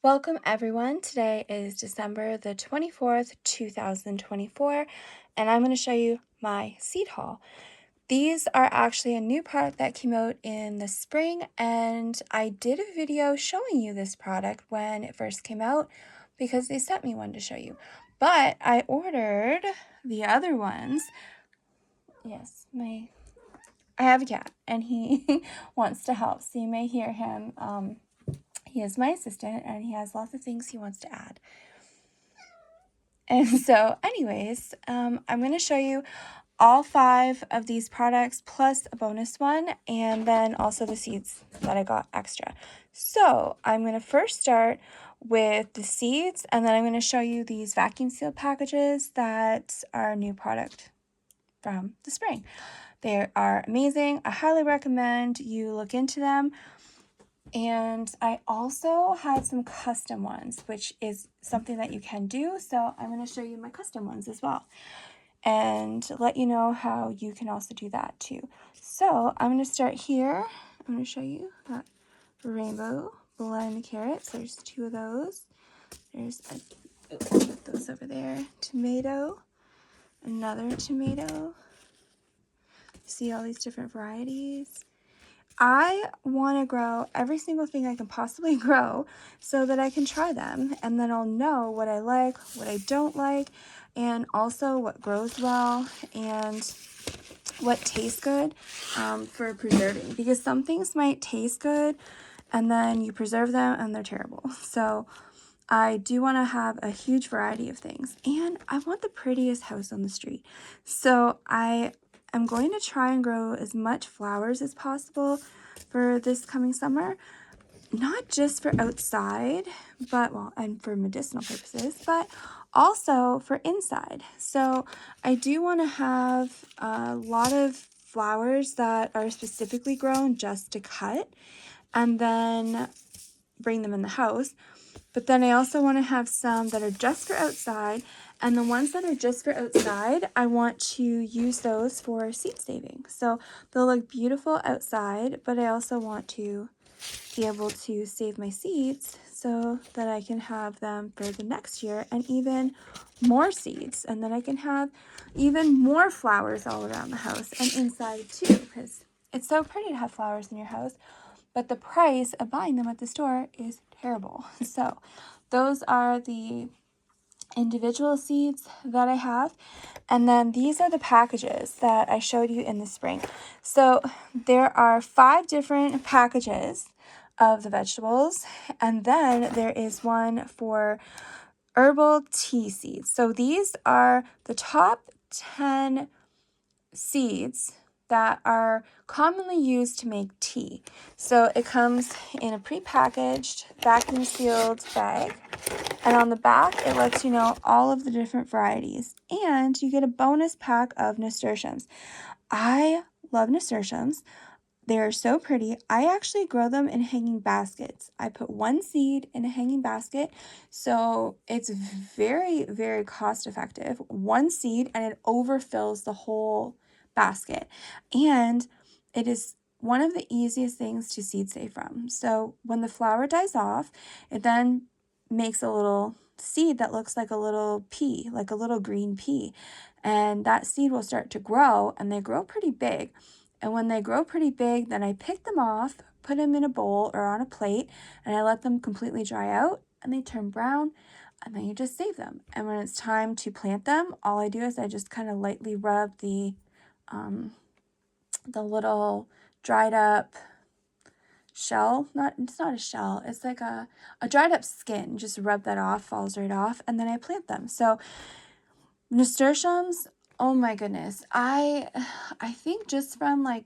Welcome everyone. Today is December the 24th, 2024, and I'm going to show you my seed haul. These are actually a new product that came out in the spring, and I did a video showing you this product when it first came out because they sent me one to show you. But I ordered the other ones. Yes, I have a cat and he wants to help, so you may hear him. He is my assistant and he has lots of things he wants to add. And so anyways, I'm going to show you all 5 of these products plus a bonus one, and then also the seeds that I got extra. So I'm going to first start with the seeds, and then I'm going to show you these vacuum sealed packages that are a new product from the spring. They are amazing. I highly recommend you look into them. And I also had some custom ones, which is something that you can do. So I'm going to show you my custom ones as well and let you know how you can also do that too. So I'm going to start here. I'm going to show you that rainbow blind carrots. There's 2 of those. There's put those over there. Tomato, another tomato. See all these different varieties. I want to grow every single thing I can possibly grow so that I can try them, and then I'll know what I like, what I don't like, and also what grows well and what tastes good for preserving, because some things might taste good and then you preserve them and they're terrible. So I do want to have a huge variety of things, and I want the prettiest house on the street. So I'm going to try and grow as much flowers as possible for this coming summer, not just for outside, but and for medicinal purposes, but also for inside. So I do want to have a lot of flowers that are specifically grown just to cut and then bring them in the house. But then I also want to have some that are just for outside, and the ones that are just for outside, I want to use those for seed saving. So they'll look beautiful outside, but I also want to be able to save my seeds so that I can have them for the next year and even more seeds. And then I can have even more flowers all around the house and inside too, because it's so pretty to have flowers in your house, but the price of buying them at the store is terrible. So those are the individual seeds that I have, and then these are the packages that I showed you in the spring. So there are 5 different packages of the vegetables, and then there is one for herbal tea seeds. So these are the top 10 seeds that are commonly used to make tea. So it comes in a pre-packaged vacuum sealed bag, and on the back it lets you know all of the different varieties, and you get a bonus pack of nasturtiums. I love nasturtiums. They're so pretty. I actually grow them in hanging baskets. I put 1 seed in a hanging basket, so it's very, very cost effective. 1 seed and it overfills the whole basket, and it is one of the easiest things to seed save from. So when the flower dies off, it then makes a little seed that looks like a little pea, like a little green pea, and that seed will start to grow, and they grow pretty big. And when they grow pretty big, then I pick them off, put them in a bowl or on a plate, and I let them completely dry out, and they turn brown, and then you just save them. And when it's time to plant them, all I do is I just kind of lightly rub the little dried up shell, it's not a shell, it's like a dried up skin, just rub that off, falls right off, and then I plant them. So nasturtiums, oh my goodness, I think just from like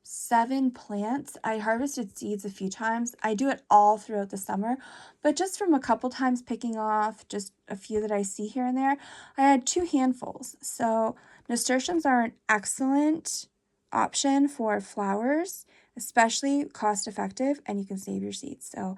7 plants, I harvested seeds a few times. I do it all throughout the summer, but just from a couple times picking off just a few that I see here and there, I had 2 handfuls. So nasturtiums are an excellent option for flowers, especially cost effective, and you can save your seeds. So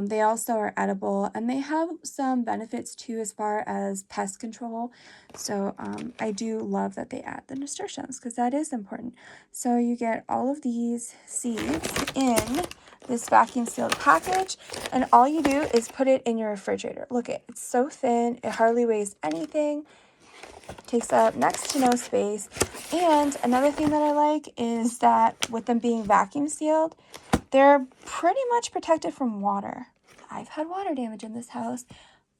They also are edible, and they have some benefits too as far as pest control. So I do love that they add the nasturtiums because that is important. So you get all of these seeds in this vacuum sealed package, and all you do is put it in your refrigerator. Look, it's so thin, it hardly weighs anything, takes up next to no space. And another thing that I like is that with them being vacuum sealed, they're pretty much protected from water. I've had water damage in this house.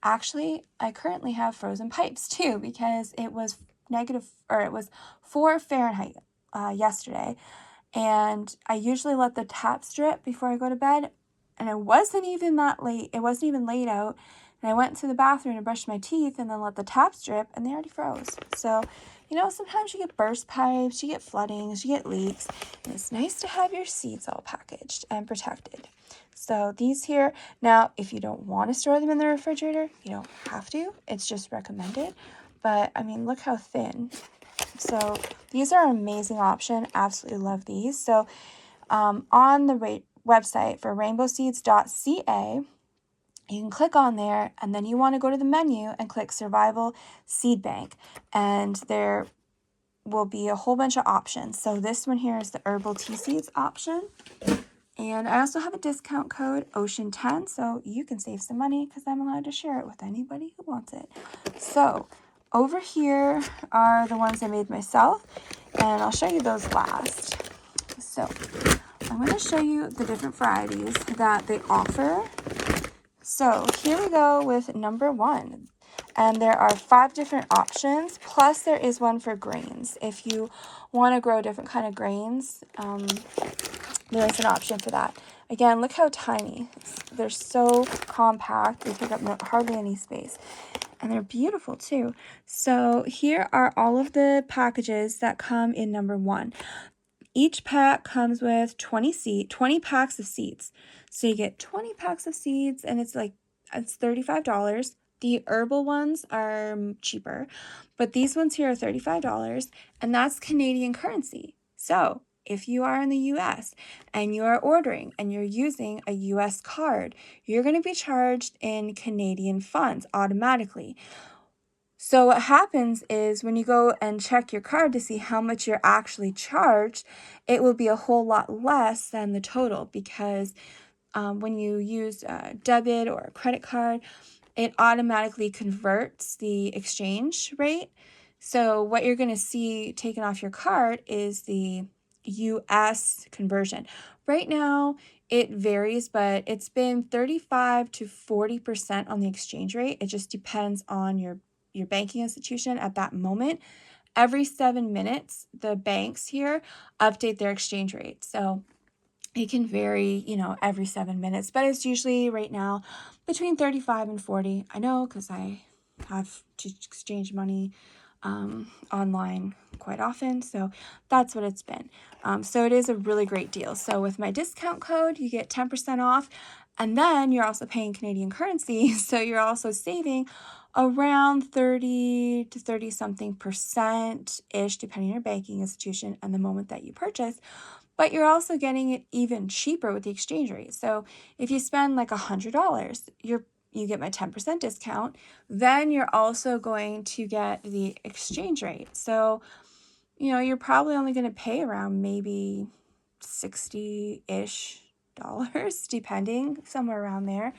Actually, I currently have frozen pipes too because it was it was 4 Fahrenheit yesterday. And I usually let the tap drip before I go to bed. And it wasn't even that late. It wasn't even late out. And I went to the bathroom to brush my teeth and then let the taps drip, and they already froze. So, sometimes you get burst pipes, you get floodings, you get leaks. And it's nice to have your seeds all packaged and protected. So these here, now if you don't want to store them in the refrigerator, you don't have to. It's just recommended. But I mean, look how thin. So these are an amazing option. Absolutely love these. So on the website for rainbowseeds.ca, you can click on there, and then you want to go to the menu and click Survival Seed Bank. And there will be a whole bunch of options. So this one here is the Herbal Tea Seeds option. And I also have a discount code, OCEAN10, so you can save some money because I'm allowed to share it with anybody who wants it. So over here are the ones I made myself, and I'll show you those last. So I'm going to show you the different varieties that they offer. So here we go with number 1. And there are 5 different options, plus there is one for grains. If you want to grow different kind of grains, there is an option for that. Again, look how tiny. They're so compact. They take up hardly any space. And they're beautiful too. So here are all of the packages that come in number 1. Each pack comes with 20 packs of seeds. So you get 20 packs of seeds, and it's $35. The herbal ones are cheaper, but these ones here are $35, and that's Canadian currency. So if you are in the US and you are ordering and you're using a US card, you're going to be charged in Canadian funds automatically. So what happens is when you go and check your card to see how much you're actually charged, it will be a whole lot less than the total because when you use a debit or a credit card, it automatically converts the exchange rate. So what you're going to see taken off your card is the US conversion. Right now, it varies, but it's been 35 to 40% on the exchange rate. It just depends on your banking institution at that moment. Every 7 minutes, the banks here update their exchange rate. So it can vary, every 7 minutes, but it's usually right now between 35 and 40. I know because I have to exchange money online quite often, so that's what it's been. So it is a really great deal. So with my discount code, you get 10% off, and then you're also paying Canadian currency, so you're also saving around 30 to 30 something percent-ish, depending on your banking institution and the moment that you purchase. But you're also getting it even cheaper with the exchange rate. So if you spend like $100, you get my 10% discount. Then you're also going to get the exchange rate. So, you're probably only going to pay around maybe 60-ish dollars, depending, somewhere around there.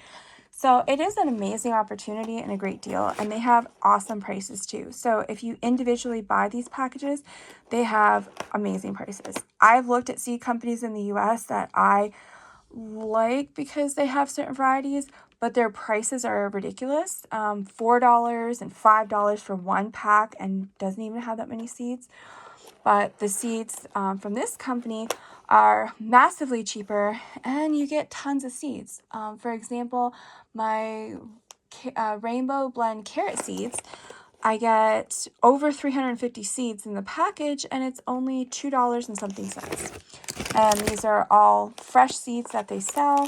So it is an amazing opportunity and a great deal, and they have awesome prices too. So if you individually buy these packages, they have amazing prices. I've looked at seed companies in the US that I like because they have certain varieties, but their prices are ridiculous. $4 and $5 for one pack, and doesn't even have that many seeds. But the seeds from this company are massively cheaper, and you get tons of seeds. For example, my rainbow blend carrot seeds, I get over 350 seeds in the package, and it's only $2 and something cents. And these are all fresh seeds that they sell.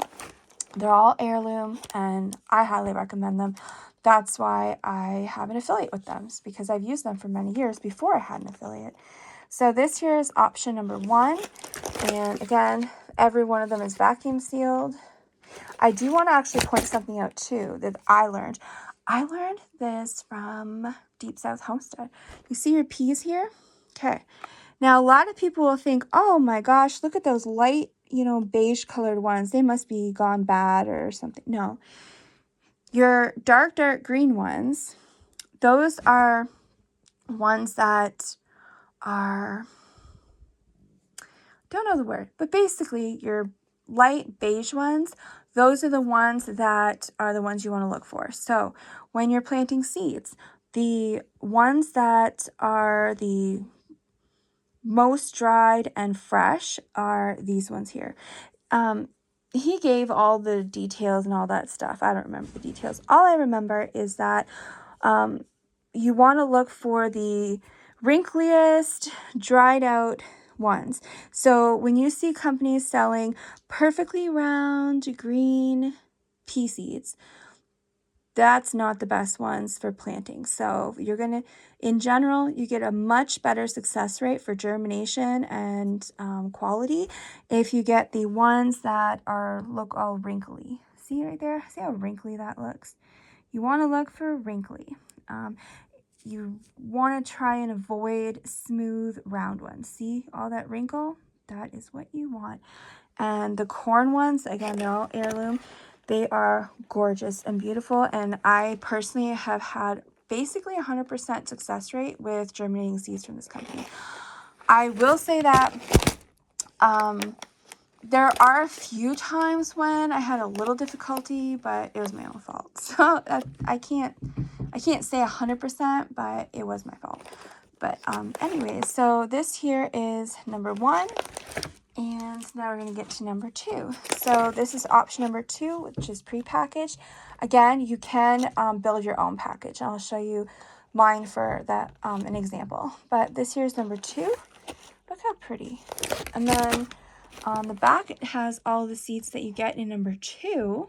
They're all heirloom, and I highly recommend them. That's why I have an affiliate with them, because I've used them for many years before I had an affiliate. So this here is option number 1. And again, every one of them is vacuum sealed. I do want to actually point something out too that I learned. I learned this from Deep South Homestead. You see your peas here? Okay. Now, a lot of people will think, oh my gosh, look at those light, beige colored ones. They must be gone bad or something. No. Your dark green ones, those are ones that are, don't know the word, but basically your light beige ones, those are the ones that are the ones you want to look for. So when you're planting seeds, the ones that are the most dried and fresh are these ones here. He gave all the details and all that stuff. I don't remember the details. All I remember is that you want to look for the wrinkliest, dried out ones. So when you see companies selling perfectly round green pea seeds, that's not the best ones for planting. So you're going to, in general, you get a much better success rate for germination and quality if you get the ones that look all wrinkly. See right there? See how wrinkly that looks? You want to look for wrinkly. You want to try and avoid smooth round ones. See all that wrinkle? That is what you want. And the corn ones, again, they're all heirloom. They are gorgeous and beautiful. And I personally have had basically 100% success rate with germinating seeds from this company. I will say that there are a few times when I had a little difficulty, but it was my own fault. So I can't say 100%, but it was my fault. But anyways, so this here is number 1. And now we're going to get to number 2. So this is option number 2, which is prepackaged. Again, you can build your own package. I'll show you mine for that an example. But this here is number 2. Look how pretty. And then on the back, it has all the seeds that you get in number 2.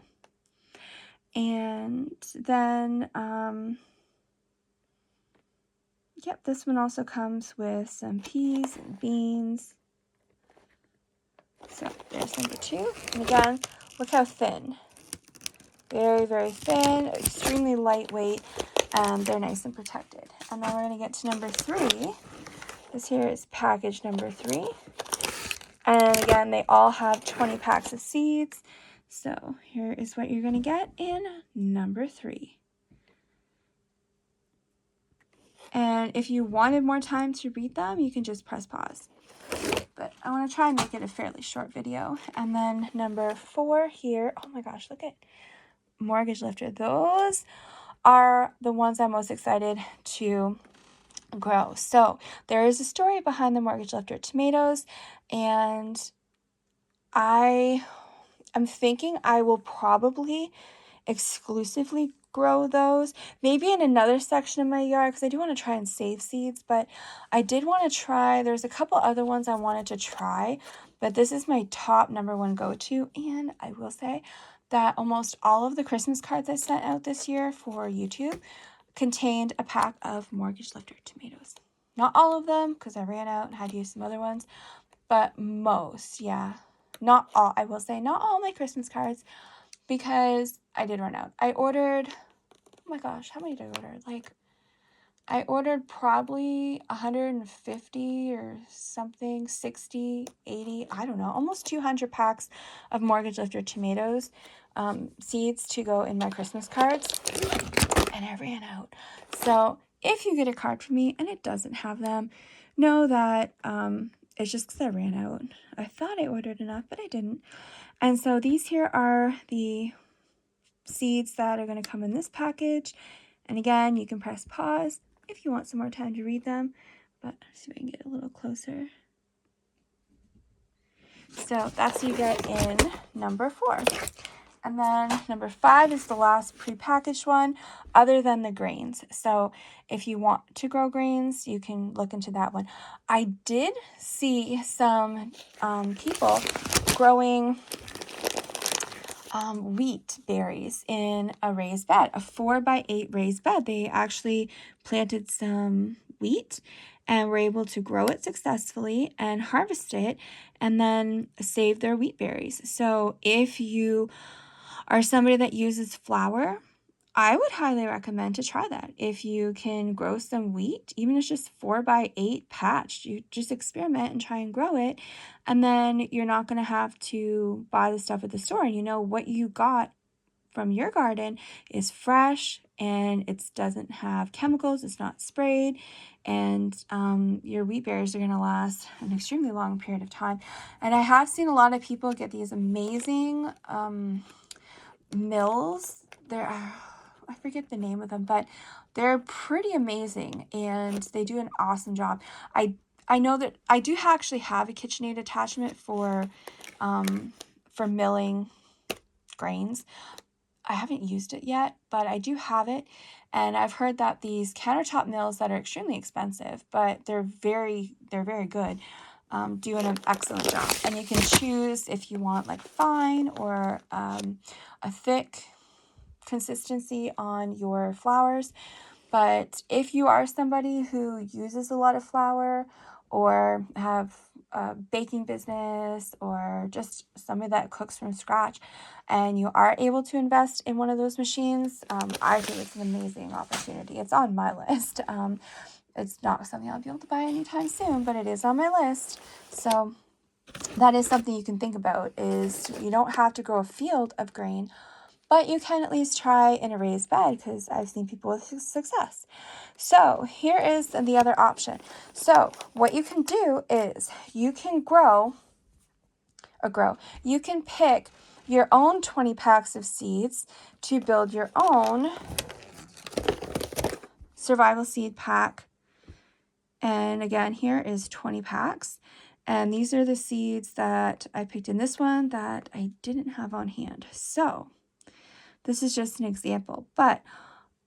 And then, yep, this one also comes with some peas and beans. So there's number 2. And again, look how thin. Very, very thin, extremely lightweight, and they're nice and protected. And then we're going to get to number 3. This here is package number 3. And again, they all have 20 packs of seeds. So here is what you're going to get in number 3. And if you wanted more time to read them, you can just press pause. But I want to try and make it a fairly short video. And then number 4 here, oh my gosh, look at Mortgage Lifter. Those are the ones I'm most excited to grow. So there is a story behind the Mortgage Lifter tomatoes, and I'm thinking I will probably exclusively grow those, maybe in another section of my yard, because I do want to try and save seeds. But I did want to try, there's a couple other ones I wanted to try, but this is my top number 1 go-to. And I will say that almost all of the Christmas cards I sent out this year for YouTube contained a pack of Mortgage Lifter tomatoes. Not all of them, because I ran out and had to use some other ones, but most, yeah. Not all, I will say, not all my Christmas cards, because I did run out. I ordered, oh my gosh, how many did I order? I ordered probably 150 or something, 60, 80, I don't know, almost 200 packs of Mortgage Lifter tomatoes seeds to go in my Christmas cards, and I ran out. So if you get a card from me and it doesn't have them, know that it's just because I ran out. I thought I ordered enough, but I didn't. And so these here are the seeds that are going to come in this package. And again, you can press pause if you want some more time to read them. But let's see if I can get a little closer. So that's what you get in number 4. And then number 5 is the last prepackaged one, other than the grains. So if you want to grow grains, you can look into that one. I did see some people growing wheat berries in a raised bed, a 4x8 raised bed. They actually planted some wheat and were able to grow it successfully and harvest it and then save their wheat berries. So if you are somebody that uses flour, I would highly recommend to try that. If you can grow some wheat, even if it's just 4x8 patch, you just experiment and try and grow it. And then you're not going to have to buy the stuff at the store. And you know what you got from your garden is fresh and it doesn't have chemicals, it's not sprayed, and your wheat berries are going to last an extremely long period of time. And I have seen a lot of people get these amazing mills. I forget the name of them, but they're pretty amazing and they do an awesome job. I know that I do actually have a KitchenAid attachment for milling grains. I haven't used it yet, but I do have it. And I've heard that these countertop mills that are extremely expensive, but they're very good, do an excellent job. And you can choose if you want like fine or a thick consistency on your flours. But if you are somebody who uses a lot of flour or have a baking business or just somebody that cooks from scratch and you are able to invest in one of those machines, I think it's an amazing opportunity. It's on my list. It's not something I'll be able to buy anytime soon, but it is on my list. So that is something you can think about, is you don't have to grow a field of grain, but you can at least try in a raised bed, because I've seen people with success. So here is the other option. So what you can do is you can you can pick your own 20 packs of seeds to build your own survival seed pack. And again, here is 20 packs. And these are the seeds that I picked in this one that I didn't have on hand. So this is just an example, but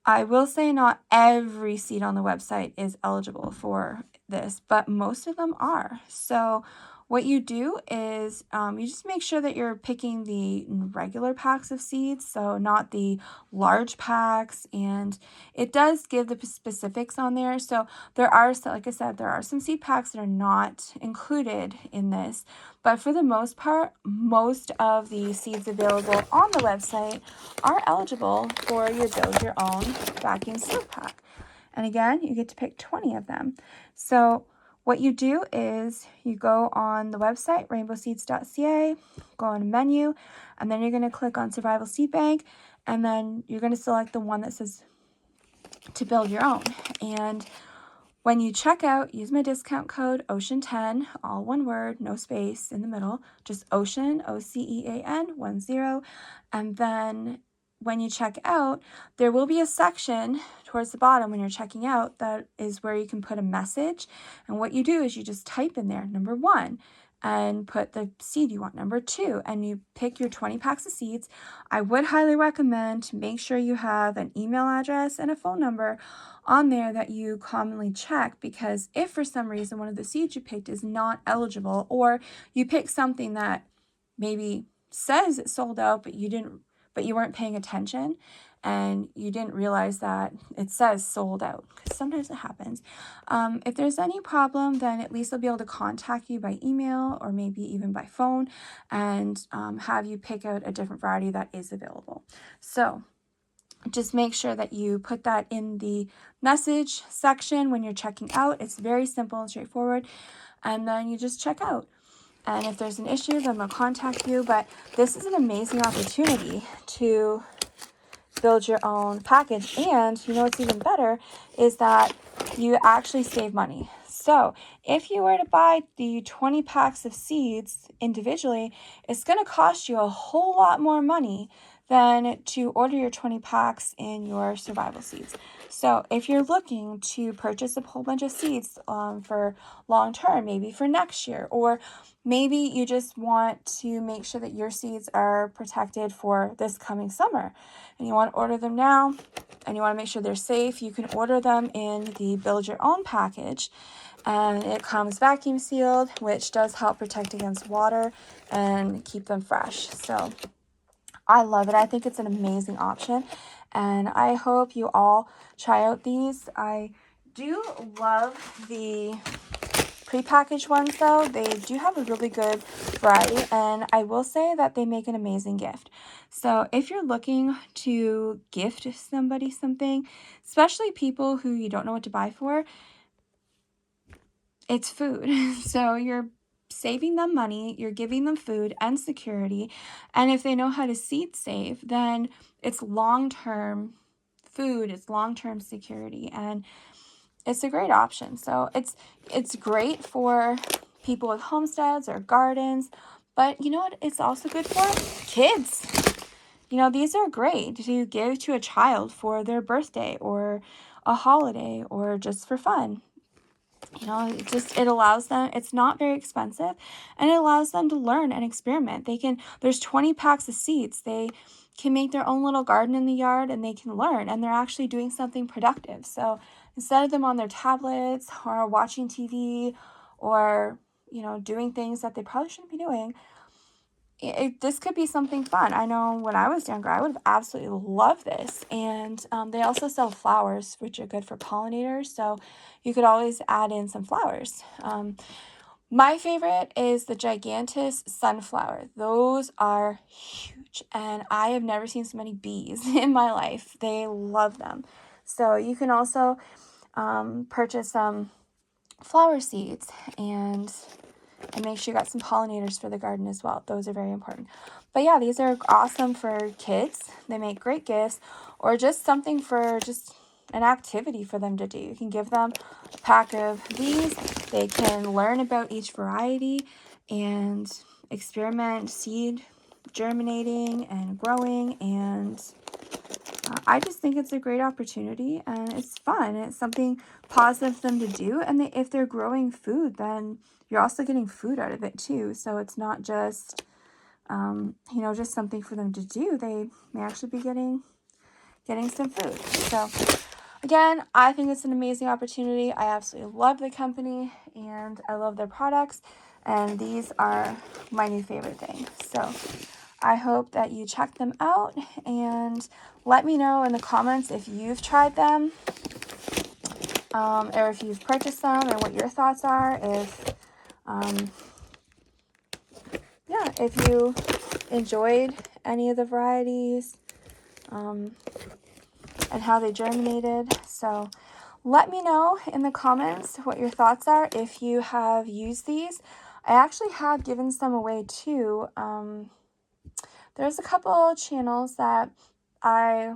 I will say not every seed on the website is eligible for this, but most of them are. So what you do is you just make sure that you're picking the regular packs of seeds, so not the large packs, and it does give the specifics on there. So there are, like I said, there are some seed packs that are not included in this, but for the most part, most of the seeds available on the website are eligible for your build your own vacuum seed pack. And again, you get to pick 20 of them. So what you do is you go on the website, rainbowseeds.ca, go on menu, and then you're going to click on Survival Seed Bank, and then you're going to select the one that says to build your own. And when you check out, use my discount code OCEAN10, all one word, no space in the middle, just OCEAN, OCEAN 10. And then when you check out, there will be a section towards the bottom when you're checking out that is where you can put a message. And what you do is you just type in there, number 1, and put the seed you want, number 2, and you pick your 20 packs of seeds. I would highly recommend to make sure you have an email address and a phone number on there that you commonly check, because if for some reason one of the seeds you picked is not eligible, or you pick something that maybe says it's sold out but you weren't paying attention and you didn't realize that it says sold out, because sometimes it happens. If there's any problem, then at least they'll be able to contact you by email or maybe even by phone and have you pick out a different variety that is available. So just make sure that you put that in the message section when you're checking out. It's very simple and straightforward. And then you just check out. And if there's an issue, then they'll contact you. But this is an amazing opportunity to build your own package. And you know what's even better is that you actually save money. So if you were to buy the 20 packs of seeds individually, it's going to cost you a whole lot more money than to order your 20 packs in your survival seeds. So if you're looking to purchase a whole bunch of seeds for long term, maybe for next year, or maybe you just want to make sure that your seeds are protected for this coming summer and you want to order them now and you want to make sure they're safe, you can order them in the build your own package. And it comes vacuum sealed, which does help protect against water and keep them fresh. So I love it. I think it's an amazing option, and I hope you all try out these. I do love the prepackaged ones, though, they do have a really good variety, and I will say that they make an amazing gift. So if you're looking to gift somebody something, especially people who you don't know what to buy for, it's food. So you're saving them money, you're giving them food and security, and if they know how to seed save, then it's long-term food, it's long-term security, and it's a great option. So it's great for people with homesteads or gardens, but you know what it's also good for? Kids. You know, these are great to give to a child for their birthday or a holiday or just for fun. You know, it allows them, it's not very expensive, and it allows them to learn and experiment. There's 20 packs of seeds. They can make their own little garden in the yard, and they can learn, and they're actually doing something productive. So instead of them on their tablets or watching TV or, you know, doing things that they probably shouldn't be doing, this could be something fun. I know when I was younger, I would have absolutely loved this. And they also sell flowers, which are good for pollinators. So you could always add in some flowers. My favorite is the gigantus sunflower. Those are huge. And I have never seen so many bees in my life. They love them. So you can also purchase some flower seeds and make sure you got some pollinators for the garden as well. Those are very important. But yeah, these are awesome for kids. They make great gifts, or just something for just an activity for them to do. You can give them a pack of these. They can learn about each variety and experiment seed germinating and growing, and I just think it's a great opportunity, and it's fun. It's something positive for them to do, and if they're growing food, then you're also getting food out of it too. So it's not just, you know, just something for them to do. They may actually be getting some food. So again, I think it's an amazing opportunity. I absolutely love the company, and I love their products, and these are my new favorite thing. So I hope that you check them out, and let me know in the comments if you've tried them, or if you've purchased them, and what your thoughts are. If you enjoyed any of the varieties, and how they germinated. So let me know in the comments what your thoughts are if you have used these. I actually have given some away too. There's a couple channels that I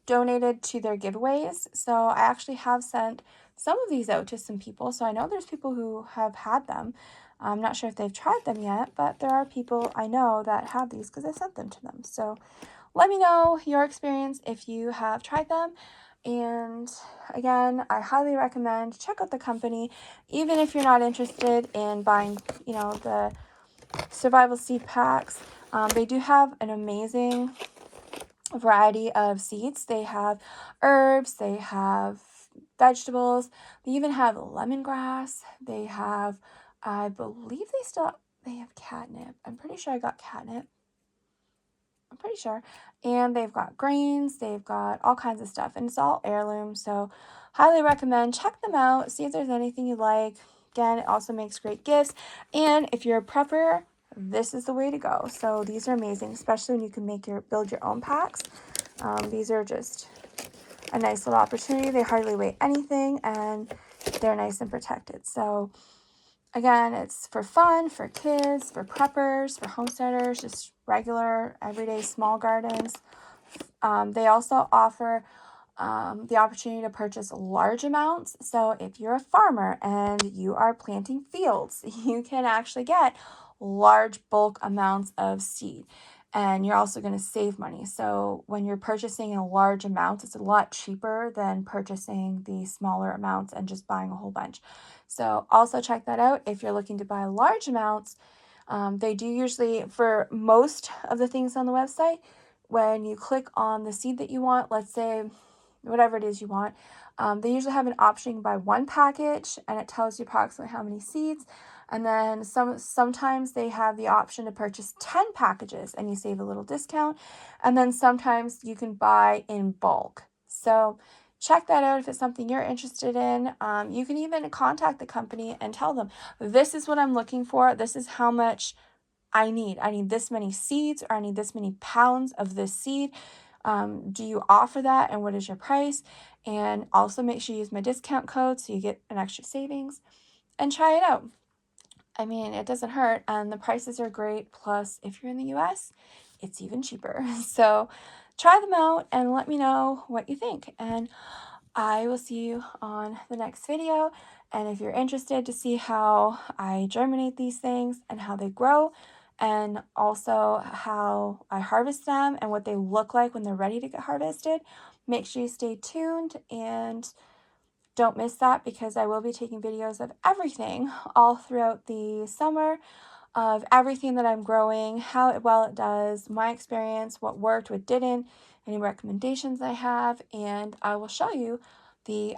donated to their giveaways. So I actually have sent some of these out to some people. So I know there's people who have had them. I'm not sure if they've tried them yet, but there are people I know that have these because I sent them to them. So let me know your experience if you have tried them. And again, I highly recommend check out the company, even if you're not interested in buying, you know, the survival seed packs. They do have an amazing variety of seeds. They have herbs, they have vegetables, they even have lemongrass. They have, I believe they have catnip. I'm pretty sure I got catnip. I'm pretty sure. And they've got grains, they've got all kinds of stuff, and it's all heirloom. So highly recommend, check them out, see if there's anything you like. Again, it also makes great gifts. And if you're a prepper, this is the way to go. So these are amazing, especially when you can build your own packs. These are just a nice little opportunity. They hardly weigh anything, and they're nice and protected. So again, it's for fun, for kids, for preppers, for homesteaders, just regular, everyday small gardens. They also offer the opportunity to purchase large amounts. So if you're a farmer and you are planting fields, you can actually get large bulk amounts of seed. And you're also going to save money. So when you're purchasing in a large amount, it's a lot cheaper than purchasing the smaller amounts and just buying a whole bunch. So also check that out if you're looking to buy large amounts. They do usually, for most of the things on the website, when you click on the seed that you want, let's say whatever it is you want, they usually have an option. You can buy one package and it tells you approximately how many seeds. And then sometimes they have the option to purchase 10 packages and you save a little discount. And then sometimes you can buy in bulk. So check that out if it's something you're interested in. You can even contact the company and tell them, this is what I'm looking for. This is how much I need. I need this many seeds, or I need this many pounds of this seed. Do you offer that, and what is your price? And also make sure you use my discount code so you get an extra savings, and try it out. I mean, it doesn't hurt, and the prices are great. Plus, if you're in the US, it's even cheaper. So try them out and let me know what you think. And I will see you on the next video. And if you're interested to see how I germinate these things and how they grow, and also how I harvest them and what they look like when they're ready to get harvested, make sure you stay tuned and don't miss that, because I will be taking videos of everything all throughout the summer, of everything that I'm growing, how well it does, my experience, what worked, what didn't, any recommendations I have, and I will show you the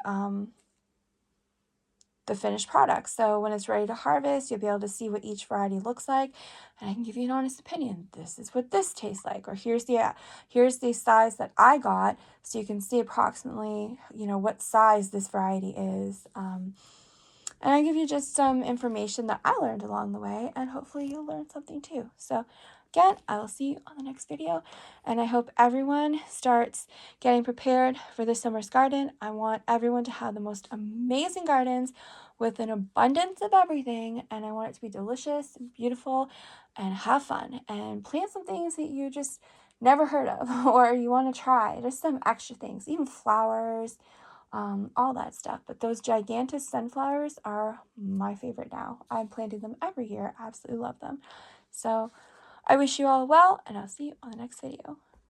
finished product. So when it's ready to harvest, you'll be able to see what each variety looks like, and I can give you an honest opinion. This is what this tastes like, or here's the size that I got, so you can see approximately, what size this variety is. And I give you just some information that I learned along the way, and hopefully you'll learn something too. So again, I will see you on the next video, and I hope everyone starts getting prepared for this summer's garden. I want everyone to have the most amazing gardens with an abundance of everything, and I want it to be delicious and beautiful and have fun, and plant some things that you just never heard of or you want to try, just some extra things, even flowers, all that stuff. But those gigantic sunflowers are my favorite now. I'm planting them every year. I absolutely love them. So I wish you all well, and I'll see you on the next video.